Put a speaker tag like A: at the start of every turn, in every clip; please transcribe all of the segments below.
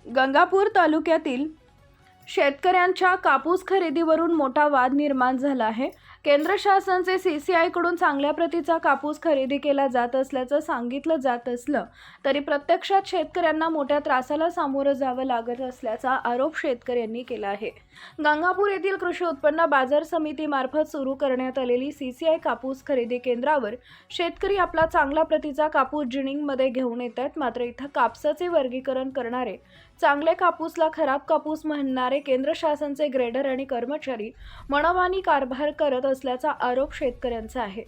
A: गंगापूर तालुक्यातील शेतकऱ्यांच्या कापूस खरेदीवरून मोठा वाद निर्माण झाला आहे। केंद्र शासनाचे सीसीआयकडून चांगल्या प्रतीचा कापूस खरेदी केला जात असल्याचं सांगितलं जात असलं तरी प्रत्यक्षात शेतकऱ्यांना मोठ्या त्रासाला सामोरं जावं लागत असल्याचा आरोप शेतकऱ्यांनी केला आहे। गंगापूर येथील कृषी उत्पन्न बाजार समितीमार्फत सुरू करण्यात आलेली सीसीआय कापूस खरेदी केंद्रावर शेतकरी आपला चांगल्या प्रतीचा कापूस जिनिंगमध्ये घेऊन येतात। मात्र इथं कापसाचे वर्गीकरण करणारे, चांगले कापूसला खराब कापूस म्हणणारे केंद्र शासनाचे ग्रेडर आणि कर्मचारी मनमानी कारभार करत असल्याचा आरोप शेतकऱ्यांचा आहे।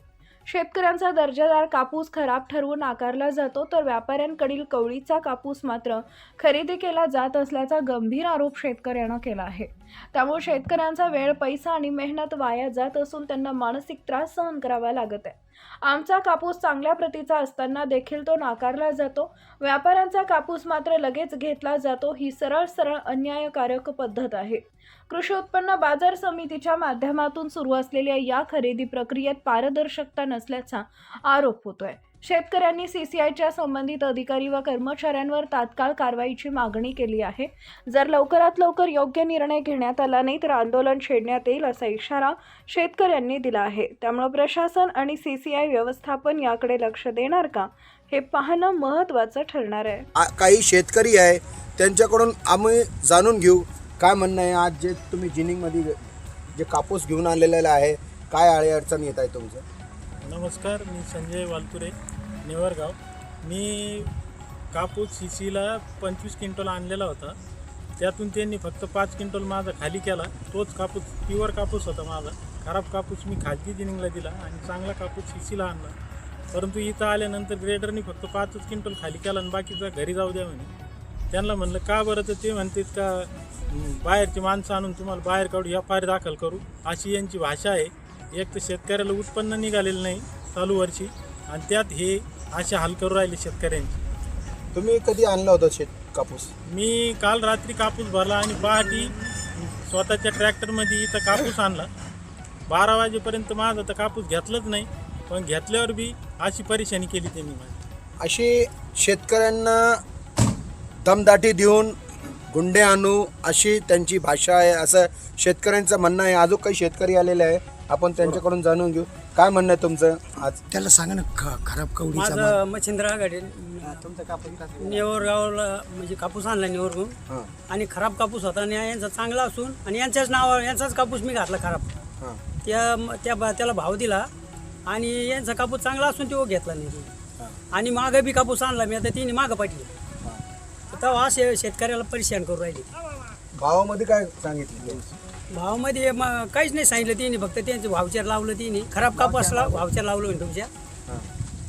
A: शेतकऱ्यांचा दर्जेदार कापूस खराब ठरवून नाकारला जातो, तर व्यापाऱ्यांकडील कवळीचा कापूस मात्र खरेदी केला जात असल्याचा गंभीर आरोप शेतकऱ्यांना केला आहे। त्यामुळे शेतकऱ्यांचा वेळ, पैसा आणि मेहनत वाया जात असून त्यांना मानसिक त्रास सहन करावा लागत आहे। आमचा कापूस चांगल्या प्रतीचा असताना देखील तो नाकारला जातो। व्यापाऱ्यांचा कापूस मात्र लगेच घेतला जातो। ही सरळ अन्यायकारक पद्धत आहे। कृषी उत्पन्न बाजार समितीच्या माध्यमातून सुरू असलेल्या या खरेदी प्रक्रियेत पारदर्शकता नसल्याचा आरोप होतोय। शेतकऱ्यांनी सीसीआयच्या संबंधित अधिकारी व कर्मचाऱ्यांवर तात्काळ कारवाईची मागणी केली आहे। जर लवकरात लवकर योग्य निर्णय घेण्यात आला नाही तर आंदोलन छेडण्यात येईल असा इशारा शेतकऱ्यांनी दिला आहे। त्यामुळे प्रशासन आणि सीसीआय व्यवस्थापन याकडे लक्ष देणार का हे पाहणं महत्त्वाचं ठरणार आहे।
B: काही शेतकरी आहे त्यांच्याकडून आम्ही जाणून घेऊ काय म्हणणं आहे। आज जे तुम्ही जिनिंगमध्ये जे कापूस घेऊन आलेला आहे, काय अडचण येत आहे तुमचं?
C: नमस्कार, मी संजय वालतुरे, नेवरगाव। मी कापूस सीसीला 25 क्विंटल आणलेला होता। त्यातून त्यांनी फक्त 5 क्विंटल माझा खाली केला। तोच कापूस प्युअर कापूस होता माझा। खराब कापूस मी खाजगी जिनिंगला दिला आणि चांगला कापूस सीसीला आणला। परंतु इथं आल्यानंतर ग्रेडरनी फक्त 5 क्विंटल खाली केला आणि बाकीचा घरी जाऊ द्या म्हणे। त्यांना म्हणलं का बरं, तर ते म्हणतात का बाहेरची माणसं आणून तुम्हाला बाहेर काढू, FIR दाखल करू, अशी यांची भाषा आहे। एक तर शेतकऱ्याला उत्पन्न निघालेलं नाही चालू वर्षी आणि त्यात हे असे हाल करू राहिले शेतकऱ्यांचे।
B: तुम्ही कधी आणला होता कापूस?
C: मी काल रात्री कापूस भरला आणि पहाटे स्वतःच्या ट्रॅक्टरमध्ये इथं कापूस आणला। 12 वाजेपर्यंत माझा तर कापूस घेतलंच नाही, पण घेतल्यावर बी अशी परेशानी केली त्यांनी माझी।
B: अशी शेतकऱ्यांना दमदाटी देऊन गुंडे आणू अशी त्यांची भाषा आहे असं शेतकऱ्यांचं म्हणणं आहे। अजून काही शेतकरी आलेले आहे, आपण त्यांच्याकडून जाणून घेऊ काय म्हणणं आहे तुमचं। आज
D: त्याला सांगा ना खराब कवडीचा
E: माझं मच्छिंद्र आघाडी तुमचा कापूस नेवरगावला म्हणजे कापूस आणला नेवरगावून आणि खराब कापूस होता आणि यांचा चांगला असून आणि यांचाच कापूस मी घातला खराब। त्याला भाव दिला आणि यांचा कापूस चांगला असून तो घेतला नाही आणि मागं बी कापूस आणला मी, आता तिने मागं पाठली। तेव्हा असे शेतकऱ्याला परेशान करू राहिले।
B: भावामध्ये काय सांगितलं?
E: भावामध्ये काहीच नाही सांगितलं तिने, फक्त त्यांचं भावचार लावलं तिने। खराब कापूसला भावचार लावलं म्हणजे तुमच्या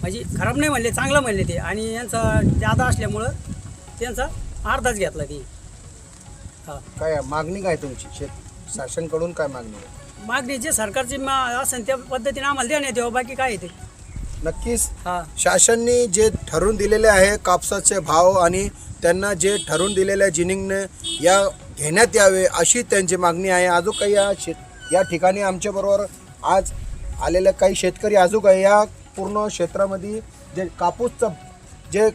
E: म्हणजे खराब नाही म्हणले, चांगलं म्हणले ते। आणि यांचा जादा असल्यामुळं त्यांचा अर्धाच घेतला ती।
B: काय मागणी काय तुमची शासनकडून काय मागणी आहे?
E: मागणी जे सरकारची असेल त्या पद्धतीने आम्हाला देण्यात यावं, बाकी काय येते।
B: नक्कीच शासनाने जे ठरवून दिलेले आहे कापसाचे भाव आणि त्यांना जे ठरवून दिलेल्या जिनिंगने या घेण्यात यावे अशी त्यांची मागणी आहे। अजून काही या ठिकाणी आमच्याबरोबर आज आलेले काही शेतकरी अजून काही या पूर्ण क्षेत्रामध्ये जे कापूसचं जे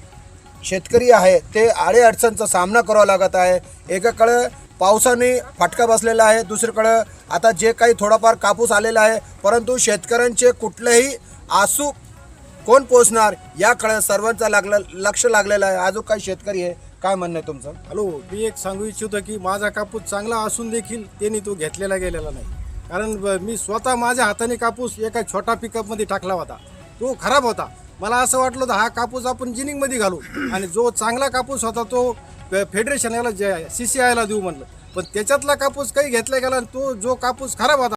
B: शेतकरी आहे ते अडचणींचा सामना करावा लागत आहे। एकाकडे पावसाने फटका बसलेला आहे, दुसरीकडे आता जे काही थोडाफार कापूस आलेला आहे, परंतु शेतकऱ्यांचे कुठलेही आसू कोण पोचणार याकडे सर्वांचा लक्ष लागलेलं आहे। अजून काही शेतकरी आहे, काय म्हणणं आहे तुमचं?
F: हॅलो, मी एक सांगू इच्छितो की माझा कापूस चांगला असून देखील त्यांनी तो घेतलेला गेलेला नाही। कारण मी स्वतः माझ्या हाताने कापूस एका छोटा पिकअपमध्ये टाकला होता, तो खराब होता। मला असं वाटलं होतं हा कापूस आपण जिनिंगमध्ये घालू आणि जो चांगला कापूस होता तो फेडरेशन याला CCIला देऊ म्हणलं, पण त्याच्यातला कापूस काही घेतला गेला, तो जो कापूस खराब होता